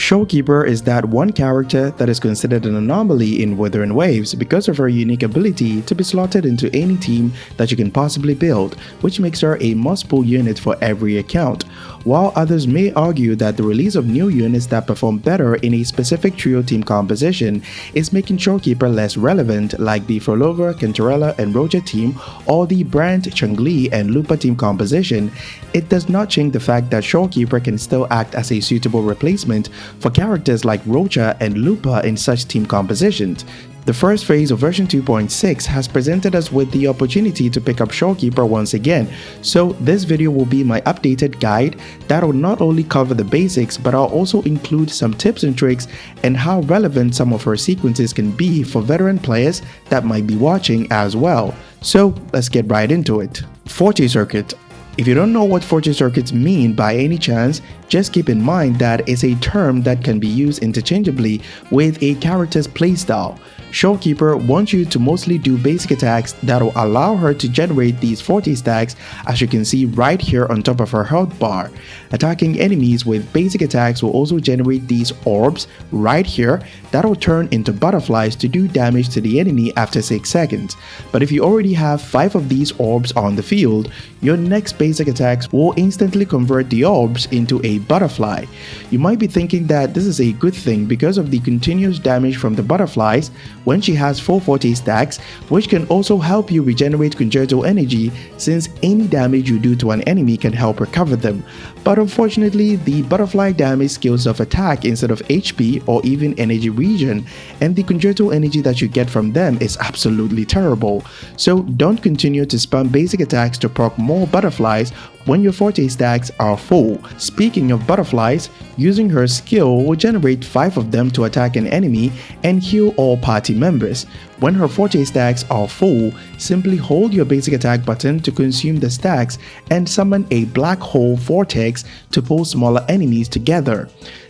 Shorekeeper is that one character that is considered an anomaly in Wuthering Waves because of her unique ability to be slotted into any team that you can possibly build, which makes her a must-pull unit for every account. While others may argue that the release of new units that perform better in a specific trio team composition is making Shorekeeper less relevant, like the Frolova, Cantarella, and Roja team or the Brand, Changli, and Lupa team composition, it does not change the fact that Shorekeeper can still act as a suitable replacement for characters like Roja and Lupa in such team compositions. The first phase of version 2.6 has presented us with the opportunity to pick up Shorekeeper once again, so this video will be my updated guide that will not only cover the basics but I'll also include some tips and tricks and how relevant some of her sequences can be for veteran players that might be watching as well. So let's get right into it. Forte circuit. If you don't know what forte circuits mean by any chance, just keep in mind that it's a term that can be used interchangeably with a character's playstyle. Shorekeeper wants you to mostly do basic attacks that will allow her to generate these forte stacks, as you can see right here on top of her health bar. Attacking enemies with basic attacks will also generate these orbs right here that will turn into butterflies to do damage to the enemy after 6 seconds. But if you already have 5 of these orbs on the field, your next basic attacks will instantly convert the orbs into a butterfly. You might be thinking that this is a good thing because of the continuous damage from the butterflies when she has full forte stacks, which can also help you regenerate concerto energy since any damage you do to an enemy can help recover them. But unfortunately, the butterfly damage scales of attack instead of HP or even energy regen, and the concerto energy that you get from them is absolutely terrible. So don't continue to spam basic attacks to proc more butterflies when your forte stacks are full. Speaking of butterflies, using her skill will generate 5 of them to attack an enemy and heal all party members. When her forte stacks are full, simply hold your basic attack button to consume the stacks and summon a black hole vortex to pull smaller enemies together.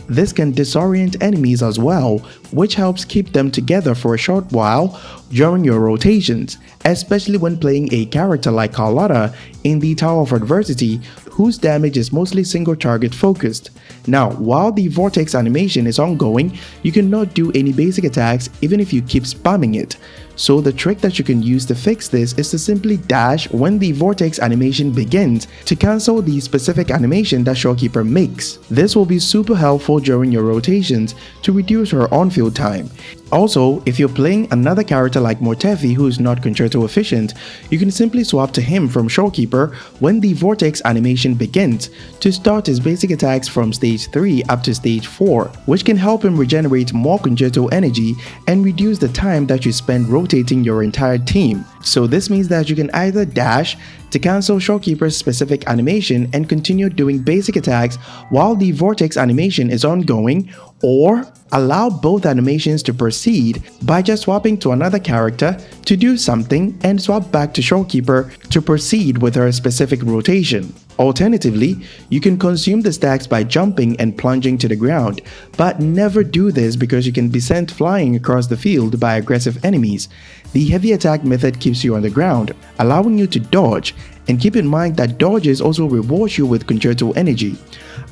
This can disorient enemies as well, which helps keep them together for a short while during your rotations, especially when playing a character like Carlotta in the Tower of Adversity, whose damage is mostly single target focused. Now, while the vortex animation is ongoing, you cannot do any basic attacks even if you keep spamming it. So the trick that you can use to fix this is to simply dash when the vortex animation begins to cancel the specific animation that Shorekeeper makes. This will be super helpful during your rotations to reduce her on-field time. Also, if you're playing another character like Mortefi who is not concerto efficient, you can simply swap to him from Shorekeeper when the vortex animation begins to start his basic attacks from stage 3 up to stage 4, which can help him regenerate more concerto energy and reduce the time that you spend rotating your entire team. So this means that you can either dash to cancel Shorekeeper's specific animation and continue doing basic attacks while the vortex animation is ongoing, or allow both animations to proceed by just swapping to another character to do something and swap back to Shorekeeper to proceed with her specific rotation. Alternatively, you can consume the stacks by jumping and plunging to the ground, but never do this because you can be sent flying across the field by aggressive enemies. The heavy attack method keeps you on the ground, allowing you to dodge, and keep in mind that dodges also reward you with concerto energy.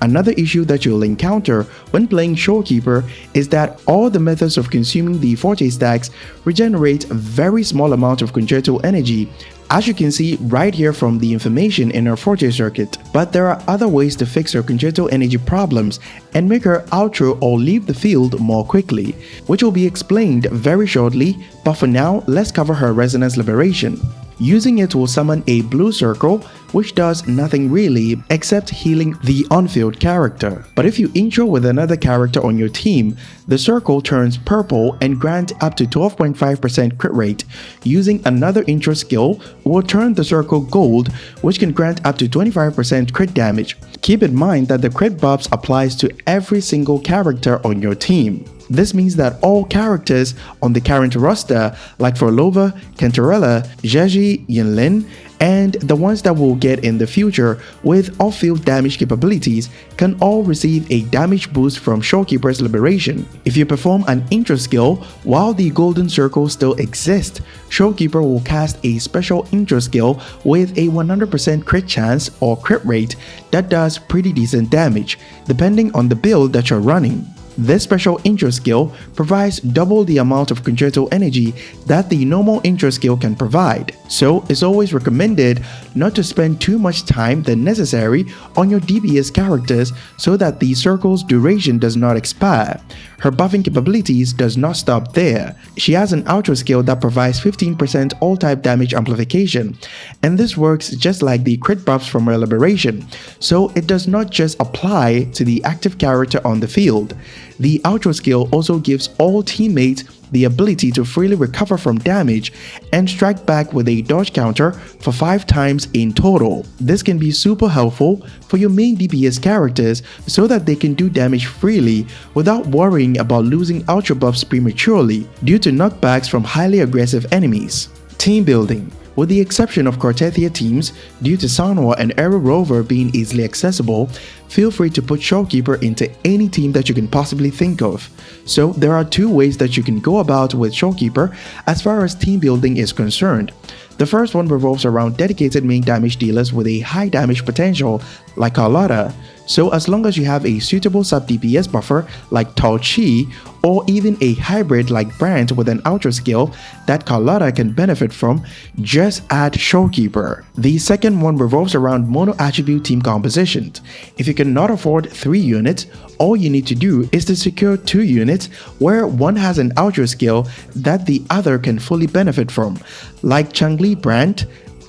Another issue that you'll encounter when playing Shorekeeper is that all the methods of consuming the forte stacks regenerate a very small amount of concerto energy, as you can see right here from the information in her forte circuit. But there are other ways to fix her concerto energy problems and make her outro or leave the field more quickly, which will be explained very shortly, but for now let's cover her resonance liberation. Using it will summon a blue circle, which does nothing really except healing the on-field character. But if you intro with another character on your team, the circle turns purple and grants up to 12.5% crit rate. Using another intro skill will turn the circle gold, which can grant up to 25% crit damage. Keep in mind that the crit buffs applies to every single character on your team. This means that all characters on the current roster, like Frolova, Cantarella, Zheji, Yinlin, and the ones that we'll get in the future with off-field damage capabilities, can all receive a damage boost from Shorekeeper's liberation. If you perform an intro skill while the golden circle still exists, Shorekeeper will cast a special intro skill with a 100% crit chance or crit rate that does pretty decent damage, depending on the build that you're running. This special intro skill provides double the amount of concerto energy that the normal intro skill can provide, so it's always recommended not to spend too much time than necessary on your DPS characters so that the circle's duration does not expire. Her buffing capabilities does not stop there. She has an outro skill that provides 15% all-type damage amplification, and this works just like the crit buffs from her liberation, so it does not just apply to the active character on the field. The outro skill also gives all teammates the ability to freely recover from damage and strike back with a dodge counter for 5 times in total. This can be super helpful for your main DPS characters so that they can do damage freely without worrying about losing outro buffs prematurely due to knockbacks from highly aggressive enemies. Team building. With the exception of Cartethia teams, due to Sanhua and Arrow Rover being easily accessible, feel free to put Shorekeeper into any team that you can possibly think of. So there are 2 ways that you can go about with Shorekeeper as far as team building is concerned. The first one revolves around dedicated main damage dealers with a high damage potential like Carlotta. So as long as you have a suitable sub-DPS buffer like Tall Chi, or even a hybrid like Brandt with an outro skill that Carlotta can benefit from, just add Shorekeeper. The second one revolves around mono-attribute team compositions. If you cannot afford 3 units, all you need to do is to secure 2 units where one has an outro skill that the other can fully benefit from, like Changli Brandt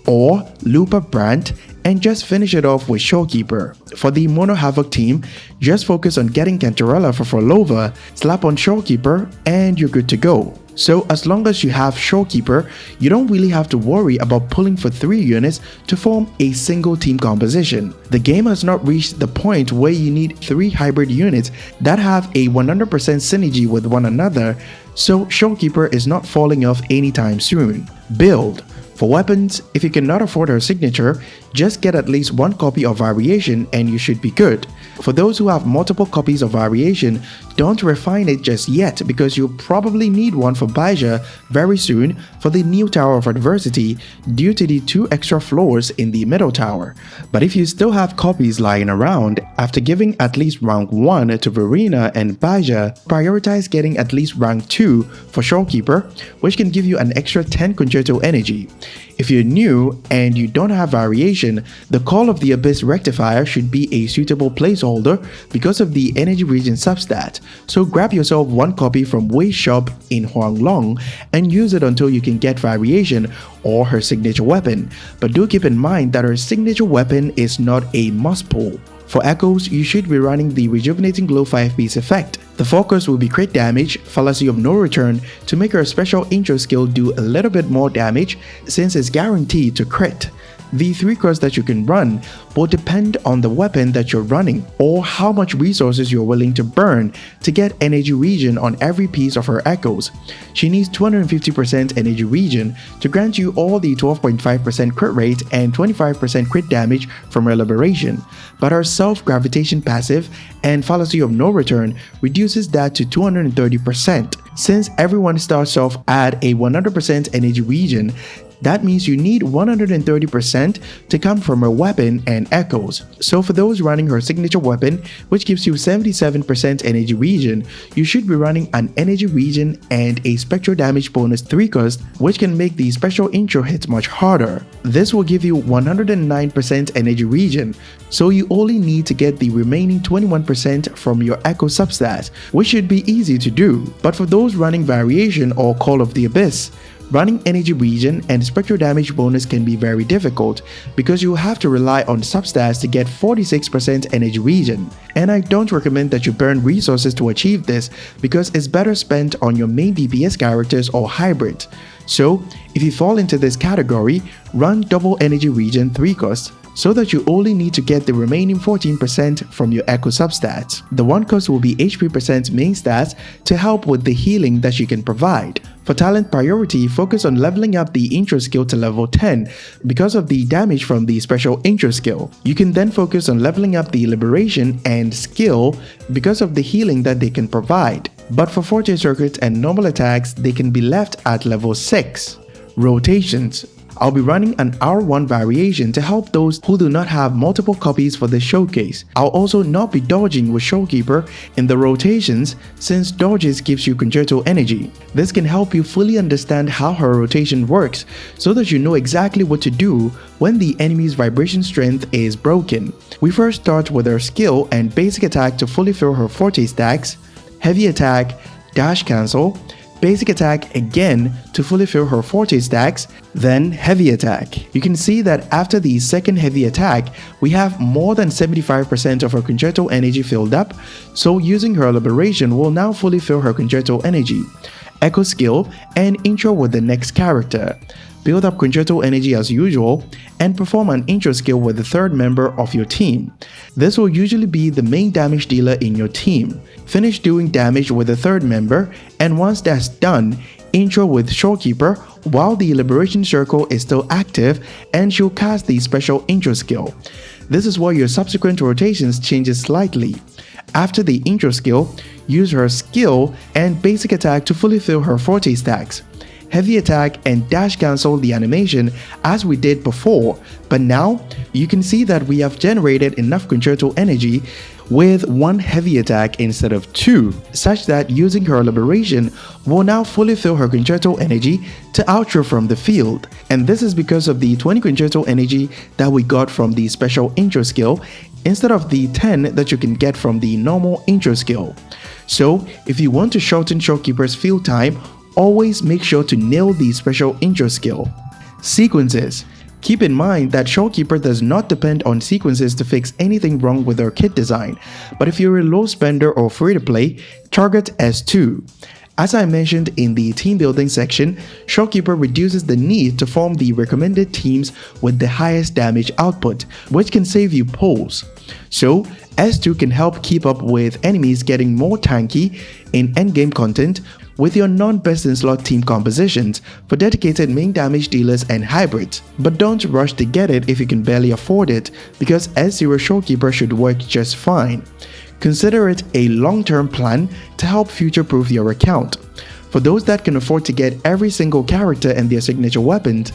or Lupa Brandt, and just finish it off with Shorekeeper. For the Mono Havoc team, just focus on getting Cantarella for Forlova, slap on Shorekeeper, and you're good to go. So as long as you have Shorekeeper, you don't really have to worry about pulling for 3 units to form a single team composition. The game has not reached the point where you need 3 hybrid units that have a 100% synergy with one another, so Shorekeeper is not falling off anytime soon. Build. For weapons, if you cannot afford her signature, just get at least 1 copy of Variation and you should be good. For those who have multiple copies of Variation, don't refine it just yet because you'll probably need one for Baija very soon for the new Tower of Adversity due to the 2 extra floors in the middle tower. But if you still have copies lying around, after giving at least rank 1 to Verena and Baija, prioritize getting at least rank 2 for Shorekeeper, which can give you an extra 10 concerto energy. If you're new and you don't have Variation, the Call of the Abyss Rectifier should be a suitable placeholder because of the energy regen substat, so grab yourself 1 copy from Wei's shop in Huanglong and use it until you can get Variation or her signature weapon, but do keep in mind that her signature weapon is not a must pull. For echoes, you should be running the Rejuvenating Glow 5-piece effect. The focus will be crit damage, Fallacy of No Return to make her special intro skill do a little bit more damage since it's guaranteed to crit. The 3 costs that you can run will depend on the weapon that you're running or how much resources you're willing to burn to get energy regen on every piece of her echoes. She needs 250% energy regen to grant you all the 12.5% crit rate and 25% crit damage from her liberation, but her self-gravitation passive and Fallacy of No Return reduces that to 230%. Since everyone starts off at a 100% energy regen, that means you need 130% to come from her weapon and echoes. So for those running her signature weapon, which gives you 77% energy regen, you should be running an energy regen and a spectral damage bonus 3 cost, which can make the special intro hits much harder. This will give you 109% energy regen, so you only need to get the remaining 21% from your echo substat, which should be easy to do. But for those running Variation or Call of the Abyss, running energy regen and spectral damage bonus can be very difficult because you have to rely on substats to get 46% energy regen, and I don't recommend that you burn resources to achieve this because it's better spent on your main DPS characters or hybrid. So if you fall into this category, run double energy regen 3 cost so that you only need to get the remaining 14% from your echo substats. The 1 cost will be HP % main stats to help with the healing that you can provide. For talent priority, focus on leveling up the intro skill to level 10 because of the damage from the special intro skill. You can then focus on leveling up the liberation and skill because of the healing that they can provide. But for forte circuits and normal attacks, they can be left at level 6. Rotations. I'll be running an R1 variation to help those who do not have multiple copies for this showcase. I'll also not be dodging with Shorekeeper in the rotations since dodges gives you concerto energy. This can help you fully understand how her rotation works so that you know exactly what to do when the enemy's vibration strength is broken. We first start with her skill and basic attack to fully fill her forte stacks, heavy attack, dash cancel, basic attack again to fully fill her forte stacks, then heavy attack. You can see that after the second heavy attack, we have more than 75% of her concerto energy filled up, so using her liberation will now fully fill her concerto energy. Echo skill and intro with the next character. Build up concerto energy as usual, and perform an intro skill with the third member of your team. This will usually be the main damage dealer in your team. Finish doing damage with the third member, and once that's done, intro with Shorekeeper while the liberation circle is still active, and she'll cast the special intro skill. This is where your subsequent rotations changes slightly. After the intro skill, use her skill and basic attack to fully fill her forte stacks. Heavy attack and dash cancel the animation as we did before, but now you can see that we have generated enough concerto energy with one heavy attack instead of two, such that using her liberation will now fully fill her concerto energy to outro from the field. And this is because of the 20 concerto energy that we got from the special intro skill instead of the 10 that you can get from the normal intro skill. So if you want to shorten Shorekeeper's field time, always make sure to nail the special intro skill. Sequences. Keep in mind that Shorekeeper does not depend on sequences to fix anything wrong with her kit design, but if you're a low spender or free to play, target S2. As I mentioned in the team building section, Shorekeeper reduces the need to form the recommended teams with the highest damage output, which can save you pulls. So, S2 can help keep up with enemies getting more tanky in endgame content with your non-best-in-slot team compositions for dedicated main damage dealers and hybrids. But don't rush to get it if you can barely afford it, because S0 Shorekeeper should work just fine. Consider it a long-term plan to help future-proof your account. For those that can afford to get every single character and their signature weapons,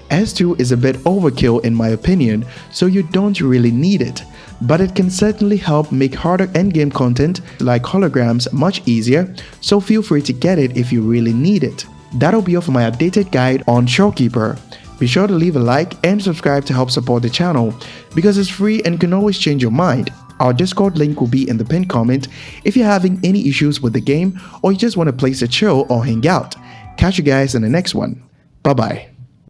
S2 is a bit overkill in my opinion, so you don't really need it. But it can certainly help make harder endgame content like holograms much easier, so feel free to get it if you really need it. That'll be all for my updated guide on Shorekeeper. Be sure to leave a like and subscribe to help support the channel, because it's free and can always change your mind. Our Discord link will be in the pinned comment if you're having any issues with the game or you just want a place to chill or hang out. Catch you guys in the next one. Bye bye.